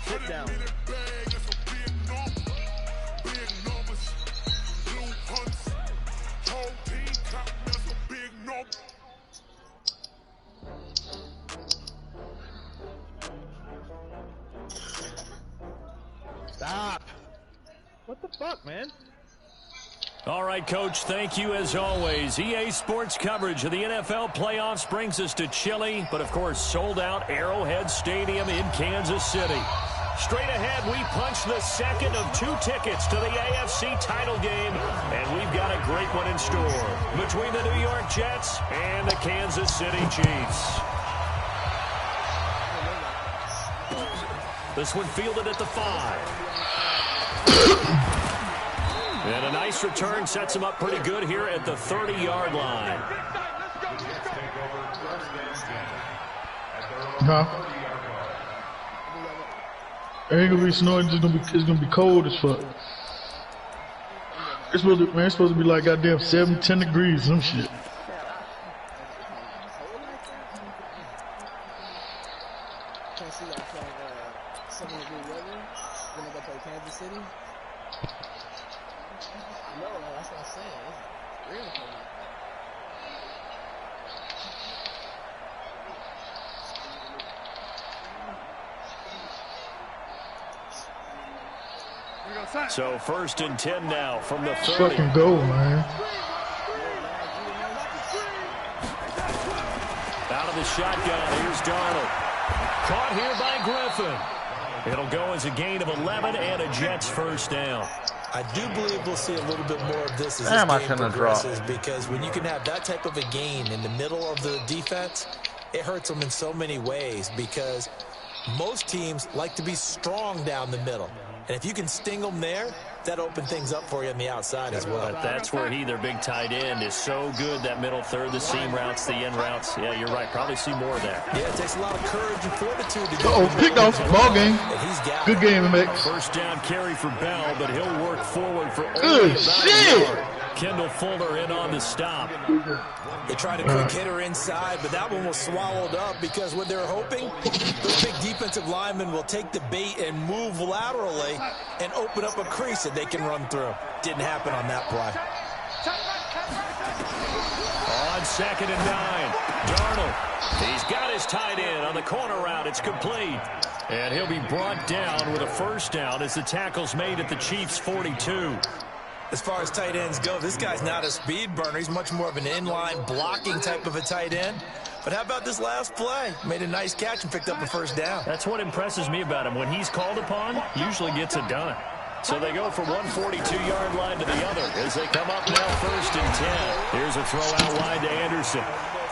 Sit down. Stop. What the fuck, man? All right, Coach, thank you as always. EA Sports coverage of the NFL playoffs brings us to chilly, but of course sold-out Arrowhead Stadium in Kansas City. Straight ahead, we punch the second of 2 tickets to the AFC title game, and we've got a great one in store between the New York Jets and the Kansas City Chiefs. This one fielded at the 5. And a nice return sets him up pretty good here at the 30-yard line. Huh? It ain't gonna be snowing. It's gonna be cold as fuck. It's supposed to be like goddamn 10 degrees, some shit. So 1st and 10 now from the 30. Fucking go, man. Out of the shotgun, here's Darnold. Caught here by Griffin. It'll go as a gain of 11 and a Jets first down. I do believe we'll see a little bit more of this as this game progresses, because when you can have that type of a gain in the middle of the defense, it hurts them in so many ways, because most teams like to be strong down the middle. And if you can sting them there, that opens things up for you on the outside as well. But that's where their big tight end, is so good, that middle third, the seam routes, the end routes. Yeah, you're right. Probably see more of that. Yeah, it takes a lot of courage and fortitude to go. Uh-oh, picked off. Ball game. Good game, Max. First down carry for Bell, but he'll work forward for good shit. Kendall Fuller in on the stop. They tried a quick hitter inside, but that one was swallowed up, because what they're hoping, those big defensive linemen will take the bait and move laterally and open up a crease that they can run through. Didn't happen on that play. On 2nd and 9, Darnold. He's got his tight end on the corner route. It's complete. And he'll be brought down with a first down as the tackle's made at the Chiefs' 42. As far as tight ends go, this guy's not a speed burner. He's much more of an inline blocking type of a tight end. But how about this last play? Made a nice catch and picked up a first down. That's what impresses me about him. When he's called upon, usually gets it done. So they go from one 42-yard line to the other as they come up now 1st and 10. Here's a throw out wide to Anderson.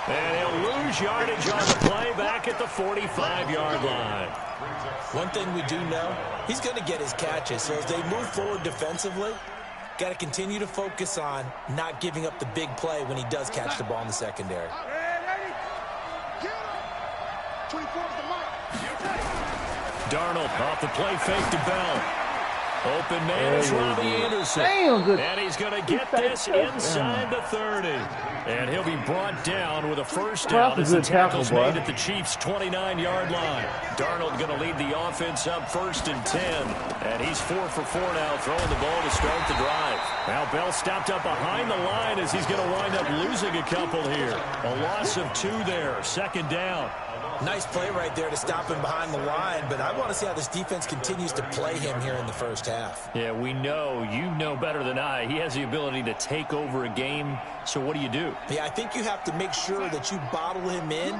And he'll lose yardage on the play back at the 45-yard line. One thing we do know, he's going to get his catches. So as they move forward defensively, got to continue to focus on not giving up the big play when he does catch the ball in the secondary. Darnold off the play fake to Bell. Open man is Robbie Anderson. And he's going to get this inside the 30. And he'll be brought down with a first down as the tackle's made at the Chiefs' 29-yard line. Darnold going to lead the offense up 1st and 10. And he's 4 for 4 now, throwing the ball to start the drive. Now Bell stopped up behind the line as he's going to wind up losing a couple here. A loss of 2 there, 2nd down. Nice play right there to stop him behind the line, but I want to see how this defense continues to play him here in the first half. Yeah, we know, you know better than I, he has the ability to take over a game, so what do you do? Yeah, I think you have to make sure that you bottle him in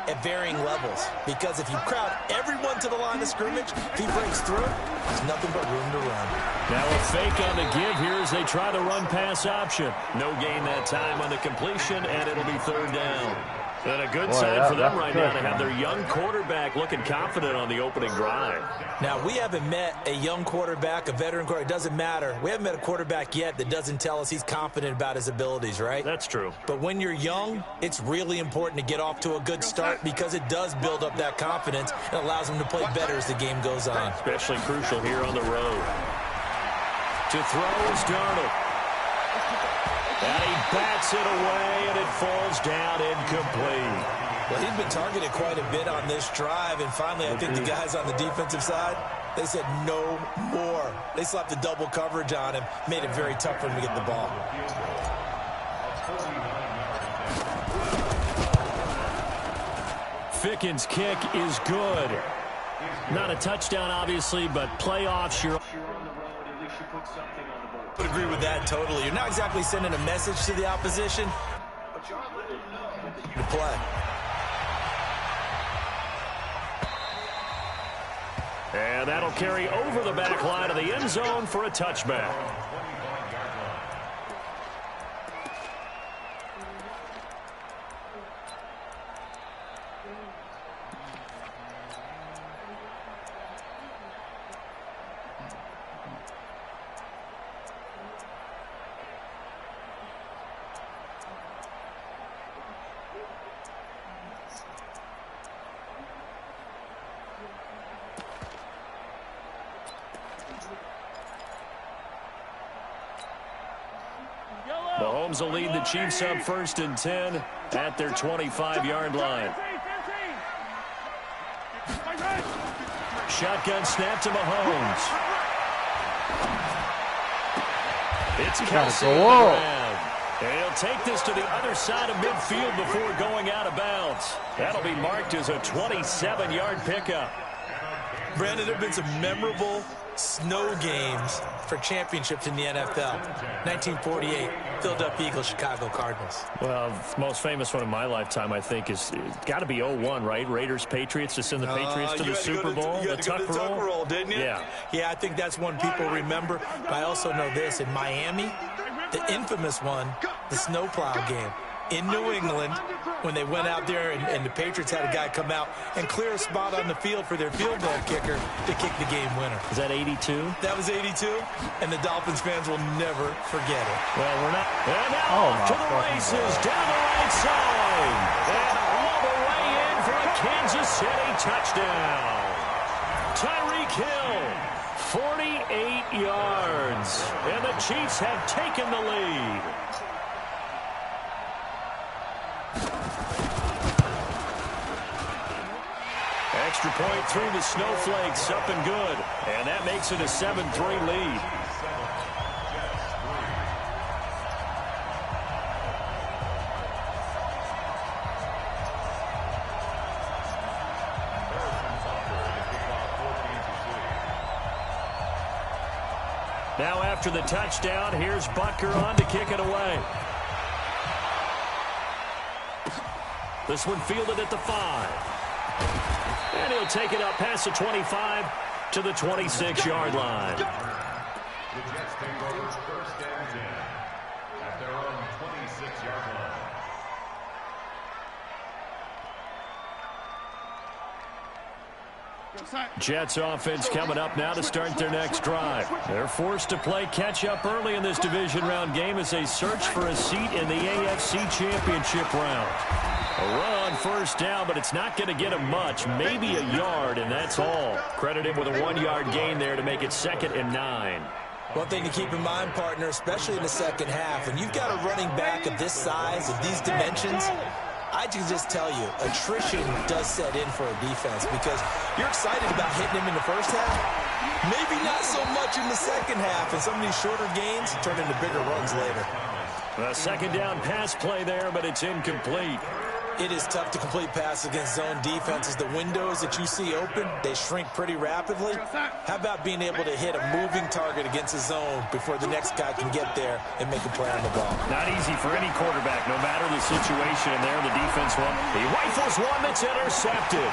at varying levels, because if you crowd everyone to the line of scrimmage, if he breaks through, there's nothing but room to run. Now a fake on the give here as they try the run-pass option. No gain that time on the completion, and it'll be 3rd down. And a good sign for them right now to have their young quarterback looking confident on the opening drive. Now, we haven't met a young quarterback, a veteran quarterback. It doesn't matter. We haven't met a quarterback yet that doesn't tell us he's confident about his abilities, right? That's true. But when you're young, it's really important to get off to a good start, because it does build up that confidence and allows him to play better as the game goes on. Especially crucial here on the road. To throw is Darnold. And he bats it away, and it falls down incomplete. Well, he's been targeted quite a bit on this drive, and finally I think the guys on the defensive side, they said no more. They slapped the double coverage on him, made it very tough for him to get the ball. Ficken's kick is good. Not a touchdown, obviously, but playoffs, you're on the road. At least you put something on the board. I would agree with that totally. You're not exactly sending a message to the opposition, but you're letting them know that you play. And that'll carry over the back line of the end zone for a touchback. Mahomes will lead the Chiefs up 1st and 10 at their 25-yard line. Shotgun snap to Mahomes. It's Kelsey. And he'll take this to the other side of midfield before going out of bounds. That'll be marked as a 27-yard pickup. Brandon, there have been some memorable snow games for championships in the NFL. 1948, Philadelphia Eagles, Chicago Cardinals. Well, the most famous one in my lifetime, I think, is got to be 01, right? Raiders-Patriots to send the Patriots to the Super Bowl. You had to go to the Tuck Roll, didn't you? Yeah. Yeah, I think that's one people remember. But I also know this. In Miami, the infamous one, the snowplow game. In New England, when they went out there and the Patriots had a guy come out and clear a spot on the field for their field goal kicker to kick the game winner. Is that 82? That was 82, and the Dolphins fans will never forget it. Well, we're not. And now off to the races, down the right side. And all the way in for a Kansas City touchdown. Tyreek Hill, 48 yards. And the Chiefs have taken the lead. Extra point through the snowflakes, up and good. And that makes it a 7-3 lead. Now after the touchdown, here's Butker on to kick it away. This one fielded at the 5. And he'll take it up past the 25 to the 26-yard line. The Jets take over 1st and 10 at their own 26-yard line. Jets offense coming up now to start their next drive. They're forced to play catch-up early in this division round game as they search for a seat in the AFC Championship round. A run on 1st down, but it's not going to get him much. Maybe a yard, and that's all. Credit him with a 1-yard gain there to make it 2nd and 9. One thing to keep in mind, partner, especially in the second half, when you've got a running back of this size, of these dimensions, I can just tell you, attrition does set in for a defense because you're excited about hitting him in the first half. Maybe not so much in the second half, and some of these shorter gains turn into bigger runs later. A 2nd down pass play there, but it's incomplete. It is tough to complete passes against zone defenses. The windows that you see open, they shrink pretty rapidly. How about being able to hit a moving target against a zone before the next guy can get there and make a play on the ball? Not easy for any quarterback, no matter the situation. And there the defense one. He rifles one that's intercepted.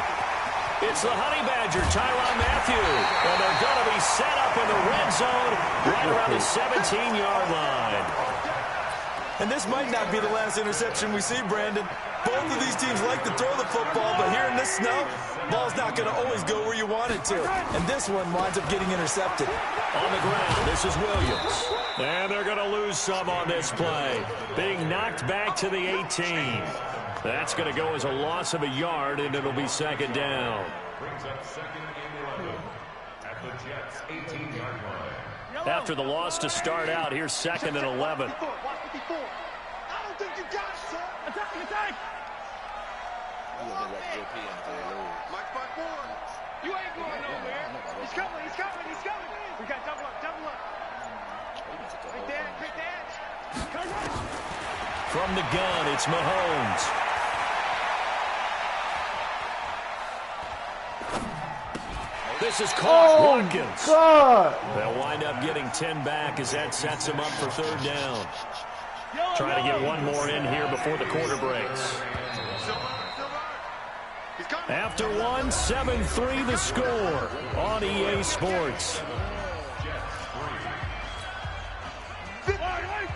It's the Honey Badger, Tyrann Mathieu. And they're going to be set up in the red zone right around the 17-yard line. And this might not be the last interception we see, Brandon. Both of these teams like to throw the football, but here in this snow, ball's not going to always go where you want it to. And this one winds up getting intercepted. On the ground, this is Williams. And they're going to lose some on this play. Being knocked back to the 18. That's going to go as a loss of a yard, and it'll be 2nd down. Brings up 2nd and 11 at the Jets' 18-yard line. After the loss to start out, here's 2nd and 11. I don't think you got it, sir. Attack, attack. Mike by 4. You ain't going nowhere. He's coming. We got double up. Big dance. From the gun, it's Mahomes. This is caught. Watkins. God. They'll wind up getting 10 back as that sets them up for third down. Trying to get one more in here before the quarter breaks. After one, 7-3 the score on EA Sports.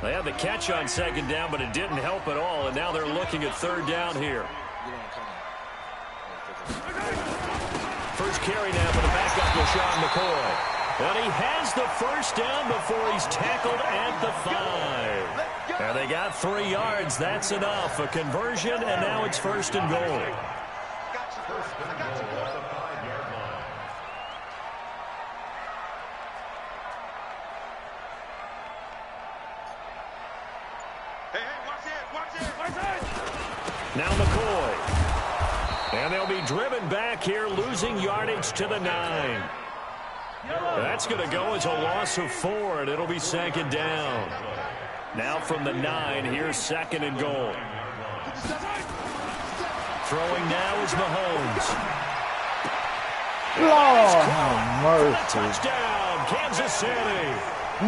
They had the catch on second down, but it didn't help at all, and now they're looking at third down here. First carry now for the backup, LaShawn McCoy. And he has the first down before he's tackled at the 5. And they got 3 yards. That's enough. A conversion, and now it's first and goal. Now McCoy. And they'll be driven back here, losing yardage to the 9. That's going to go as a loss of 4, and it'll be second down. Now from the 9, here's second and goal. Throwing now is Mahomes. Lord have mercy. Touchdown, Kansas City. A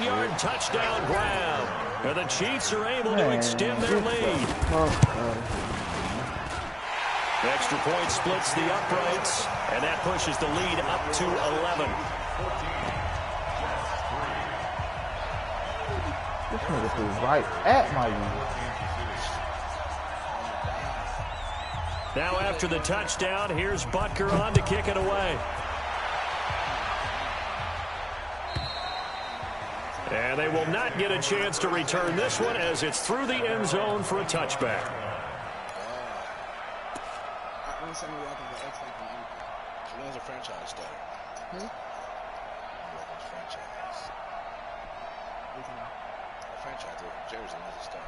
9-yard touchdown grab. And the Chiefs are able to extend their lead. The extra point splits the uprights, and that pushes the lead up to 11. This nigga threw right at my unit. Now after the touchdown, here's Butker on to kick it away. And they will not get a chance to return this one as it's through the end zone for a touchback. When's a franchise start? A franchise jersey, when's it start?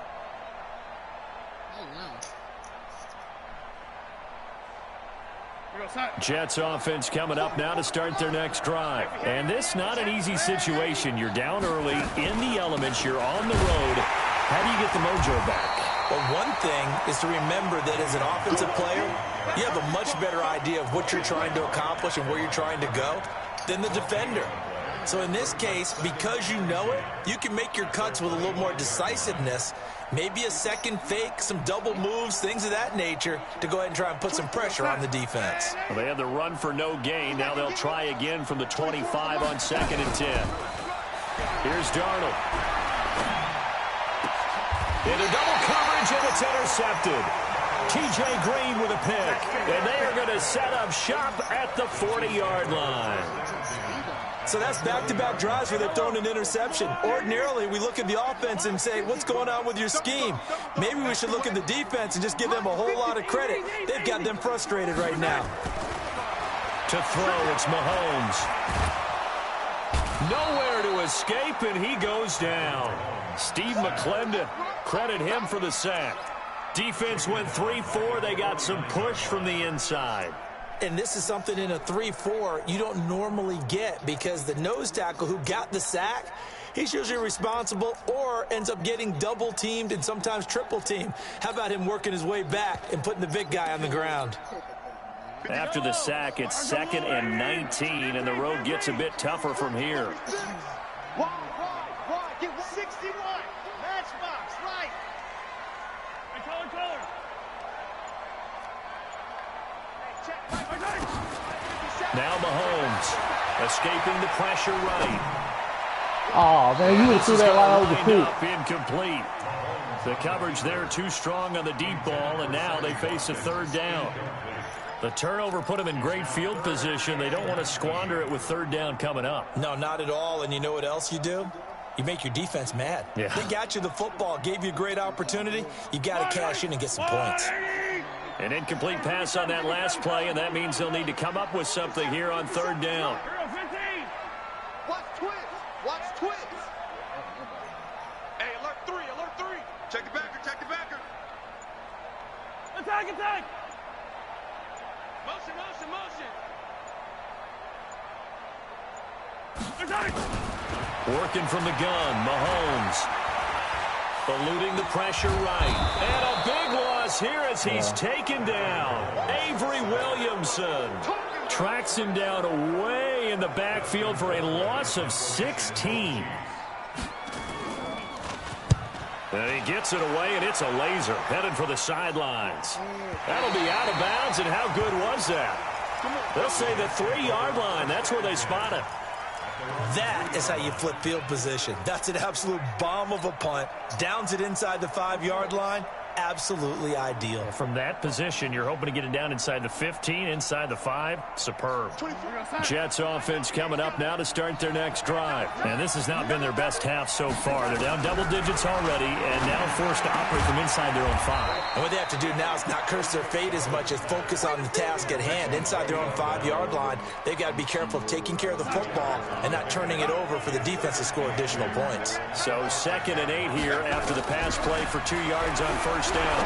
Jets offense coming up now to start their next drive. And this not an easy situation. You're down early, in the elements, you're on the road. How do you get the mojo back? Well, one thing is to remember that as an offensive player, you have a much better idea of what you're trying to accomplish and where you're trying to go than the defender. So in this case, because you know it, you can make your cuts with a little more decisiveness, maybe a second fake, some double moves, things of that nature, to go ahead and try and put some pressure on the defense. Well, they had the run for no gain. Now they'll try again from the 25 on 2nd and 10. Here's Darnold. Into double coverage, and it's intercepted. T.J. Green with a pick, and they are going to set up shop at the 40-yard line. So that's back-to-back drives where they've thrown an interception. Ordinarily, we look at the offense and say, what's going on with your scheme? Maybe we should look at the defense and just give them a whole lot of credit. They've got them frustrated right now. To throw, it's Mahomes. Nowhere to escape, and he goes down. Steve McClendon, credit him for the sack. Defense went 3-4. They got some push from the inside. And this is something in a 3-4 you don't normally get, because the nose tackle who got the sack, he's usually responsible or ends up getting double teamed and sometimes triple teamed. How about him working his way back and putting the big guy on the ground? After the sack, it's 2nd and 19, and the road gets a bit tougher from here. Get 61. Matchbox, right. Color. Now Mahomes escaping the pressure right. Oh, man, you would have threw that right over the poop. Incomplete. The coverage there too strong on the deep ball, and now they face a third down. The turnover put them in great field position. They don't want to squander it with third down coming up. No, not at all. And you know what else you do? You make your defense mad. Yeah. They got you the football, gave you a great opportunity. You got to cash in and get some points. An incomplete pass on that last play, and that means they'll need to come up with something here on third down. Watch twist. Hey, alert 3. Check the backer. attack! Motion, motion, motion! Attack! Working from the gun, Mahomes. Eluding the pressure right. And a big loss here as he's taken down. Avery Williamson tracks him down away in the backfield for a loss of 16. And he gets it away, and it's a laser headed for the sidelines. That'll be out of bounds, and how good was that? They'll say the 3-yard line. That's where they spot it. That is how you flip field position. That's an absolute bomb of a punt. Downs it inside the 5-yard line. Absolutely ideal. From that position, you're hoping to get it down inside the 15, inside the 5. Superb. Jets offense coming up now to start their next drive. And this has not been their best half so far. They're down double digits already and now forced to operate from inside their own 5. And what they have to do now is not curse their fate as much as focus on the task at hand. Inside their own 5-yard line, they've got to be careful of taking care of the football and not turning it over for the defense to score additional points. So 2nd and 8 here after the pass play for 2 yards on first down.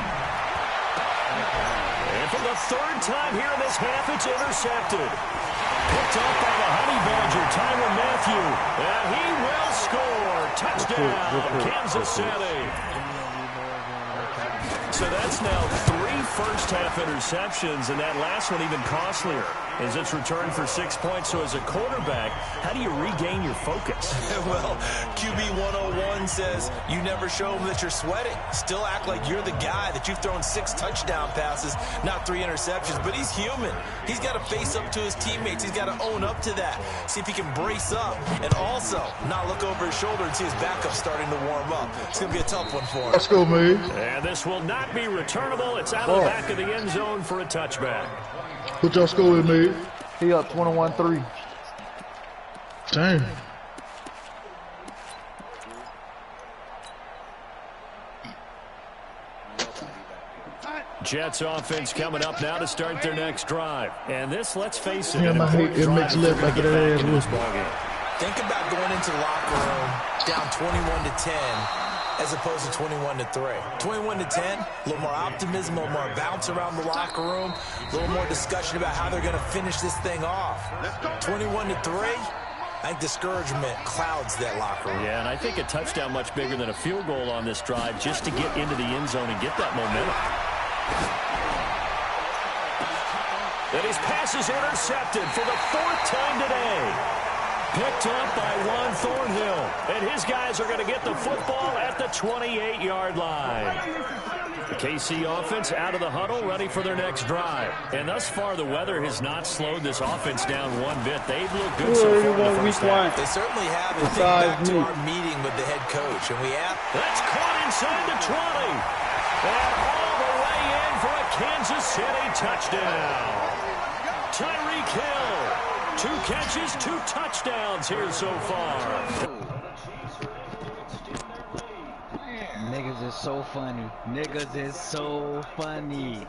And for the 3rd time here in this half, it's intercepted. Picked up by the Honey Badger, Tyrann Mathieu. And he will score. Touchdown, Kansas City. So that's now 3 first-half interceptions, and that last one even costlier as it's returned for 6 points. So as a quarterback, how do you regain your focus? Well, QB 101 says you never show them that you're sweating. Still act like you're the guy that you've thrown 6 touchdown passes, not 3 interceptions. But he's human. He's got to face up to his teammates. He's got to own up to that. See if he can brace up and also not look over his shoulder and see his backup starting to warm up. It's going to be a tough one for him. Let's go, Mays. And this will not be returnable. It's out of the back of the end zone for a touchback. What y'all score with, Mays? He up 21-3. Damn. Jets offense coming up now to start their next drive. And this, let's face it, Damn, I hate it makes left back of that ass loose. Think about going into the locker room down 21-10 as opposed to 21-3. 21-10, a little more optimism, a little more bounce around the locker room, a little more discussion about how they're going to finish this thing off. 21-3, I think discouragement clouds that locker room. Yeah, and I think a touchdown much bigger than a field goal on this drive just to get into the end zone and get that momentum. And his pass is intercepted for the 4th time today. Picked up by Juan Thornhill. And his guys are going to get the football at the 28-yard line. The KC offense out of the huddle, ready for their next drive. And thus far, the weather has not slowed this offense down one bit. They've looked good so far in the first half. They certainly have. And think back to our meeting with the head coach. And we have... That's caught inside the 20. And all the way in for a Kansas City touchdown. Tyreek Hill. 2 catches, 2 touchdowns here so far. Niggas is so funny. Niggas is so funny.